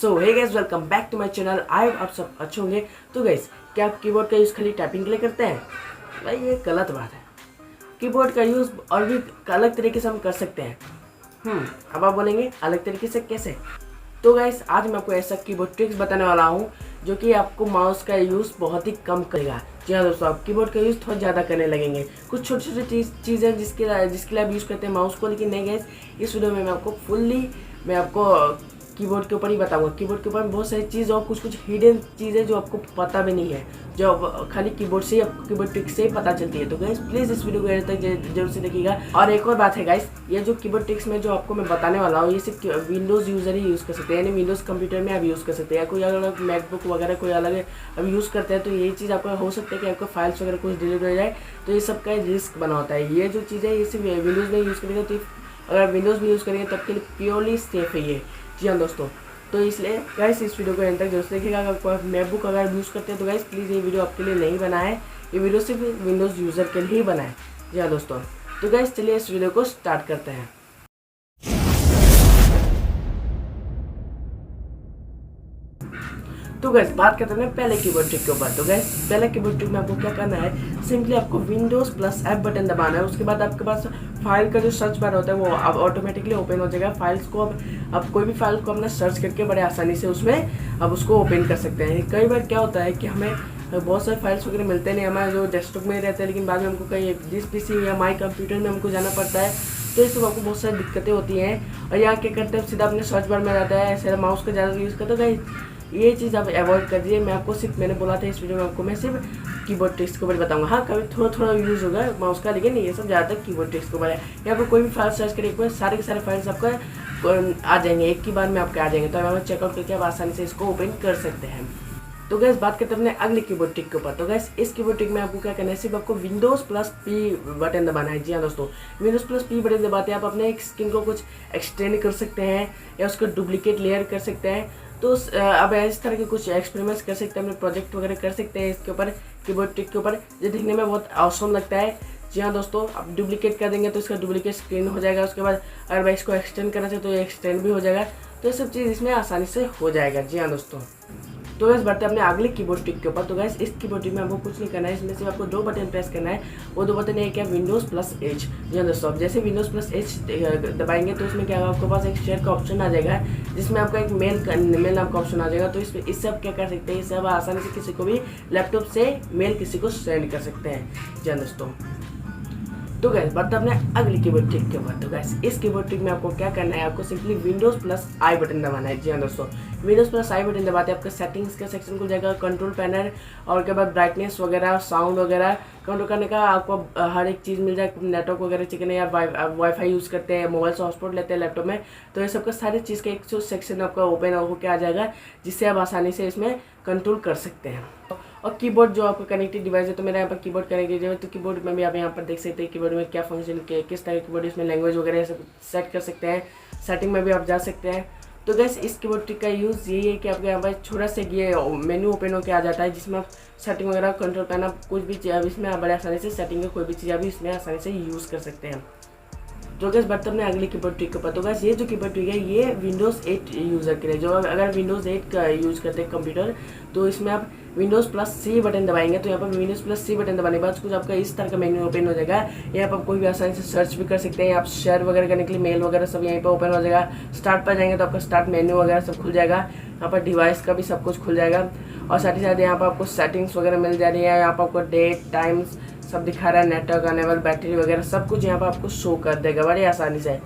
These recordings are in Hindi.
So hey guys, welcome back to my channel. I hope आप सब अच्छे होंगे। तो गाइस, क्या आप कीबोर्ड का यूज़ खाली टाइपिंग के लिए करते हैं? भाई ये गलत बात है। कीबोर्ड का यूज़ और भी अलग तरीके से हम कर सकते हैं। अब आप बोलेंगे अलग तरीके से कैसे? तो गाइस, आज मैं आपको ऐसा कीबोर्ड ट्रिक्स बताने वाला हूँ जो कि आपको माउस का यूज़ बहुत ही कम करेगा। जी हाँ दोस्तों, आप कीबोर्ड का यूज़ थोड़ा ज़्यादा करने लगेंगे। कुछ छोटी छोटी चीज़ें जिसके लिए आप यूज़ करते हैं माउस को, लेकिन नहीं गाइस, इस वीडियो में मैं आपको कीबोर्ड के ऊपर ही बताऊंगा। कीबोर्ड के ऊपर बहुत सारी चीज़ और कुछ हिडन चीज़ें जो आपको पता भी नहीं है, जो खाली कीबोर्ड से ही आपको कीबोर्ड ट्रिक से ही पता चलती है। तो गाइस प्लीज़ इस वीडियो को एंड तक जरूर से देखिएगा। और एक और बात है गाइस, ये जो कीबोर्ड ट्रिक्स में जो आपको मैं बताने वाला हूँ, ये सिर्फ विंडोज़ यूज़र ही यूज़ कर सकते हैं, यानी विंडोज़ कंप्यूटर में आप यूज़ कर सकते हैं। कोई अलग मैकबुक वगैरह कोई अलग अब यूज़ करते हैं तो ये चीज़ आपका हो सकता है कि आपका फाइल्स वगैरह कुछ डिलीट हो जाए, तो ये सब का रिस्क बना होता है। ये जो चीज़ है ये सिर्फ विंडोज़ में यूज़ करेंगे, तो अगर विंडोज़ में यूज़ करेंगे तब के लिए प्योरली सेफ है ये। जी हाँ दोस्तों, तो इसलिए गाइस इस वीडियो को एंड तक जरूर देखिएगा। अगर मैकबुक अगर यूज़ करते हैं तो गाइस प्लीज़ ये वीडियो आपके लिए नहीं बना है, ये वीडियो सिर्फ विंडोज़ यूज़र के लिए ही बना है। जी हाँ दोस्तों, तो गाइस चलिए इस वीडियो को स्टार्ट करते हैं। तो गैस बात करते हैं पहले कीबोर्ड ट्रिक के ऊपर। तो गैस पहले कीबोर्ड ट्रिक में आपको क्या करना है, सिंपली आपको विंडोज़ प्लस एफ बटन दबाना है। उसके बाद आपके पास फाइल का जो सर्च बार होता है वो अब ऑटोमेटिकली ओपन हो जाएगा। फाइल्स को अब कोई भी फाइल को अपना सर्च करके बड़े आसानी से उसमें अब उसको ओपन कर सकते हैं। कई बार क्या होता है कि हमें बहुत सारे फाइल्स वगैरह मिलते नहीं, हमारे जो डेस्कटॉप में रहते हैं, लेकिन बाद में हमको कहीं जिस पीसी या माई कंप्यूटर में हमको जाना पड़ता है, तो इससे आपको बहुत सारी दिक्कतें होती हैं। और यहाँ क्या करते हैं, सीधा अपने सर्च बार में रहता है, ऐसे माउस का ज़्यादा यूज़ करते हैं। ये चीज़ आप अवॉइड कर दीजिए। मैंने बोला था इस वीडियो में आपको मैं सिर्फ कीबोर्ड ट्रिक्स के ऊपर बताऊंगा। हाँ, कभी थोड़ा यूज़ होगा माउस का, लेकिन ये सब ज़्यादातर कीबोर्ड ट्रिक्स के ऊपर है। यहाँ पर कोई भी फाइल सर्च करिए, एक बार सारे के सारे फाइल्स आपका आ जाएंगे, एक ही बार में आपके आ जाएंगे। तो आप चेकआउट करके आप आसानी से इसको ओपन कर सकते हैं। तो गैस बात करते हैं अपने अगले कीबोर्ड ट्रिक के ऊपर। तो गैस इस कीबोर्ड ट्रिक में आपको क्या करना है, सिर्फ आपको विंडोज़ प्लस पी बटन दबाना है। जी हाँ दोस्तों, विंडोज़ प्लस पी बटन दबाते हैं आप अपने स्क्रीन को कुछ एक्सटेंड कर सकते हैं या उसको डुप्लीकेट लेयर कर सकते हैं। तो अब इस तरह के कुछ एक्सपेरिमेंट्स कर सकते हैं, अपने प्रोजेक्ट वगैरह कर सकते हैं इसके ऊपर, कीबोर्ड ट्रिक के ऊपर, जो दिखने में बहुत ऑसम लगता है। जी हाँ दोस्तों, आप डुप्लीकेट कर देंगे तो इसका डुप्लीकेट स्क्रीन हो जाएगा। उसके बाद अगर मैं इसको एक्सटेंड करना चाहूँ तो ये एक्सटेंड भी हो जाएगा। तो ये सब चीज़ इसमें आसानी से हो जाएगा। जी हाँ दोस्तों, तो गैस बढ़ते हैं अपने अगले कीबोर्ड ट्रिक के ऊपर। तो गैस इस कीबोर्ड ट्रिक में आपको कुछ नहीं करना है, इसमें सिर्फ आपको दो बटन प्रेस करना है। वो दो बटन है क्या, विंडोज़ प्लस एच। जी हाँ दोस्तों, जैसे विंडोज़ प्लस एच दबाएंगे तो इसमें क्या होगा, आपके पास एक शेयर का ऑप्शन आ जाएगा, जिसमें आपका एक मेल नाम का ऑप्शन आ जाएगा। तो इससे आप क्या कर सकते हैं, इससे आप आसानी से किसी को भी लैपटॉप से मेल किसी को सेंड कर सकते हैं। जी हाँ दोस्तों, तो गैस बात अपने अगली कीबोर्ड ट्रिक के ऊपर। तो गैस इस कीबोर्ड ट्रिक में आपको क्या करना है, आपको सिंपली विंडोज़ प्लस आई बटन दबाना है। जी हाँ दोस्तों, विंडोज़ प्लस आई बटन दबाते हैं आपका सेटिंग्स का सेक्शन खुल जाएगा, कंट्रोल पैनल, और के बाद ब्राइटनेस वगैरह, साउंड वगैरह कंट्रोल करने का आपको हर एक चीज़ मिल जाएगा। नेटवर्क वगैरह चेक करना, या वाईफाई यूज़ करते हैं, मोबाइल से हॉटस्पॉट लेते हैं लैपटॉप में, तो ये सब का सारी चीज़ का एक जो सेक्शन आपका ओपन होकर आ जाएगा, जिससे आप आसानी से इसमें कंट्रोल कर सकते हैं। और कीबोर्ड जो आपका कनेक्टेड डिवाइस है, तो मेरा यहाँ पर कीबोर्ड कनेक्टेड है, तो कीबोर्ड में भी आप यहाँ पर देख सकते हैं कीबोर्ड में क्या फंक्शन किस तरह कीबोर्ड, इसमें लैंग्वेज वगैरह सब सेट कर सकते हैं। सेटिंग में भी आप जा सकते हैं। तो गैस इस कीबोर्ड ट्रिक का यूज़ यही है कि आपके यहाँ पर छोटा सा ये मेन्यू ओपन होकर आ जाता है, जिसमें आप सेटिंग वगैरह कंट्रोल करना कुछ भी चीज़ इसमें आप बड़े आसानी से सेटिंग का कोई भी चीज़ आप इसमें आसानी से यूज़ कर सकते हैं। तो गैस बढ़ते हैं अगले कीबोर्ड ट्रिक के ऊपर। तो गैस ये जो कीबोर्ड ट्रिक है ये विंडोज़ 8 यूज़र के लिए, जो अगर विंडोज़ 8 का यूज़ करते हैं कंप्यूटर, तो इसमें आप विंडोज़ प्लस सी बटन दबाएंगे। तो यहाँ पर विंडोज़ प्लस सी बटन दबाने के बाद कुछ आपका इस तरह का मेन्यू ओपन हो जाएगा। यहाँ पर आप कोई भी आसानी से सर्च भी कर सकते हैं, आप शेयर वगैरह करने के लिए मेल वगैरह सब यहीं पर ओपन हो जाएगा। स्टार्ट पर जाएंगे तो आपका स्टार्ट मेन्यू वगैरह सब खुल जाएगा, यहाँ पर डिवाइस का भी सब कुछ खुल जाएगा। और साथ ही साथ यहाँ पर आपको सेटिंग्स वगैरह मिल जा रही है, यहाँ पर आपको डेट टाइम्स सब दिखा रहा है, नेटवर्क अनेबल, बैटरी वगैरह सब कुछ यहाँ पर आपको शो कर देगा बड़ी आसानी से।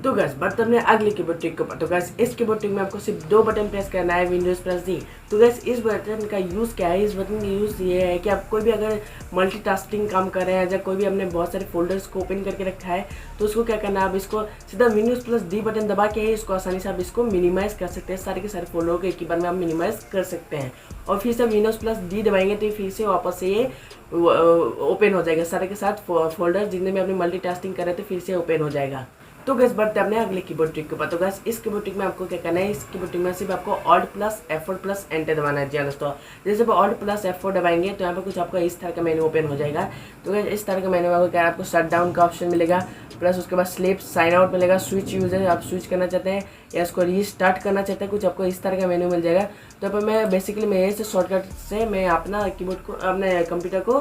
तो गैस बढ़ते हैं अगले कीबोर्ड ट्रिक के ऊपर। तो गैस इस कीबोर्ड ट्रिक में आपको सिर्फ दो बटन प्रेस करना है, विंडोज़ प्लस डी। तो गैस इस बटन का यूज़ क्या है, इस बटन का यूज़ ये है कि आप कोई भी अगर मल्टीटास्किंग काम कर रहे हैं, या कोई भी हमने बहुत सारे फोल्डर्स को ओपन करके रखा है, तो उसको क्या करना है, आप इसको सीधा विंडोज़ प्लस डी बटन दबा के इसको आसानी से आप इसको मिनिमाइज़ कर सकते हैं। सारे के सारे फोल्डर को एक ही बार में आप मिनिमाइज़ कर सकते हैं। और फिर से विंडोज़ प्लस डी दबाएंगे तो फिर से वापस से ये ओपन हो जाएगा, सारे के साथ फोल्डर जितने भी आपने मल्टीटास्किंग कर रहे थे फिर से ओपन हो जाएगा। तो गैस बढ़ते हैं अपने अगले कीबोर्ड ट्रिक के ऊपर। तो गैस इस कीबोर्ड ट्रिक में आपको क्या करना है, इस कीबोर्ड ट्रिक में सिर्फ आपको alt plus F4 plus enter दबाना है। जी हाँ दोस्तों, जैसे आप ऑल्ट प्लस F4 दबाएंगे तो यहाँ पर कुछ आपका इस तरह का मेन्यू ओपन हो जाएगा। तो गैस इस तरह का मेन्यू में क्या आपको शट डाउन का ऑप्शन मिलेगा, प्लस उसके बाद स्लीप साइन आउट मिलेगा, स्विच यूजर आप स्विच करना चाहते हैं, या इसको रीस्टार्ट करना चाहते हैं कुछ, आपको इस तरह का मेन्यू मिल जाएगा। तो यहाँ पर मैं बेसिकली मैं ये से शॉर्टकट से मैं अपना कीबोर्ड को अपने कंप्यूटर को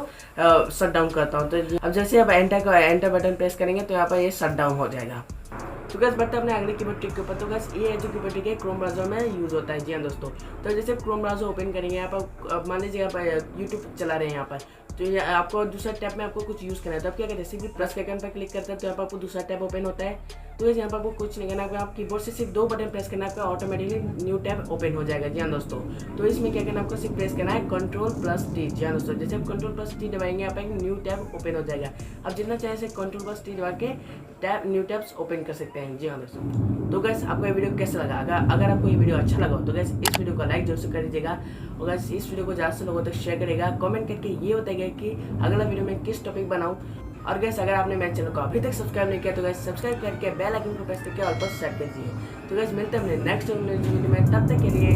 शट डाउन करता हूँ। तो अब जैसे आप एंटर बटन प्रेस करेंगे तो यहाँ पर ये शट डाउन हो जाएगा। तो गैस बढ़ते हैं अपने अगले कीबोर्ड ट्रिक के ऊपर। तो गैस ये जो कीबोर्ड ट्रिक है क्रोम ब्राउजर में यूज़ होता है। जी हाँ दोस्तों, तो जैसे क्रोम ब्राउजर ओपन करेंगे यहाँ पर, मान लीजिए आप यूट्यूब चला रहे हैं यहाँ पर, तो ये आपको दूसरा टैब में आपको कुछ यूज़ करना है। तो आप क्या करें, जैसे कि प्लस के आइकन पर क्लिक करते हैं तो यहाँ पर आपको दूसरा टैब ओपन होता है। तो गैस यहाँ पर आपको कुछ नहीं करना है, आप कीबोर्ड से सिर्फ 2 बटन प्रेस करना है, आपका ऑटोमेटिकली न्यू टैब ओपन हो जाएगा। जी हाँ दोस्तों, तो इसमें क्या करना है, आपको सिर्फ प्रेस करना है Ctrl+T। जी हाँ दोस्तों, जैसे आप Ctrl+T दबाएंगे यहाँ पर एक न्यू टैब ओपन हो जाएगा। आप जितना चाहे से Ctrl+T दबा के न्यू टैब्स ओपन कर सकते हैं। जी हाँ दोस्तों, तो गैस आपको ये वीडियो कैसा लगा? अगर आपको ये वीडियो अच्छा लगा तो गैस इस वीडियो को लाइक जरूर से कर दीजिएगा, और गैस इस वीडियो को ज़्यादा से लोगों तक शेयर करेगा। कमेंट करके ये बताइएगा कि अगला वीडियो में किस टॉपिक बनाऊं। और गैस अगर आपने मेरे चैनल को अभी तक सब्सक्राइब नहीं किया तो गैस सब्सक्राइब करके बेल आइकन को प्रेस करके ऑल पर सेट कर दीजिए। तो गैस मिलते हैं अपने नेक्स्ट वीडियो में, तब तक के लिए